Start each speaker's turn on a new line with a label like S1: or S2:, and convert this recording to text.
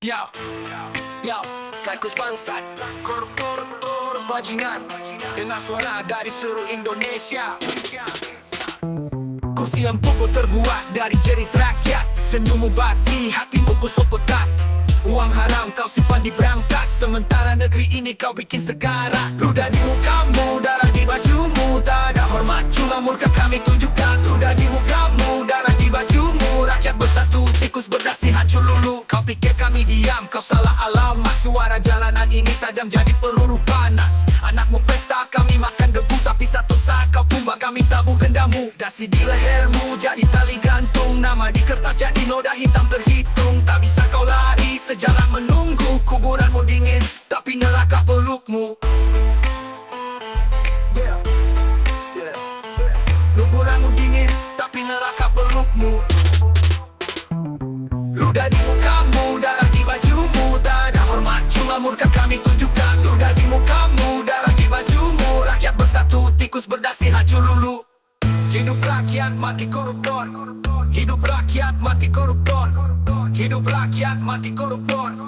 S1: Yo, yo, Klaikus bangsat, koruptor, bajingan, dengar suara dari seluruh Indonesia. Kursi empukku terbuat dari jerit rakyat, senyummu basi, hatimu busuk pekat. Uang haram kau simpan di berangkas, sementara negeri ini kau bikin segara. Ludah di mukamu, darah di bajumu, tak ada hormat, cuma murka kami tunjukkan. Ludah di mukamu, darah di bajumu, rakyat bersatu, tikus berdasi hancur lulu. Kau pikir kami diam, kau salah alamat. Suara jalanan ini tajam jadi peluru panas. Anakmu pesta, kami makan debu, tapi satu saat kau tumbang, kami tabuh gendamu. Dasi di lehermu jadi tali gantung, nama di kertas jadi noda hitam terhitung. Tak bisa kau lari, sejalan menunggu. Kuburanmu dingin, tapi neraka pelukmu. Kuburanmu dingin, tapi neraka pelukmu. Ludah di mukamu, darah di bajumu, tak ada hormat, cuma murka kami tunjukkan. Ludah di mukamu, darah di bajumu, rakyat bersatu, tikus berdasi hancur lulu. Hidup rakyat, mati koruptor. Hidup rakyat, mati koruptor. Hidup rakyat, mati koruptor.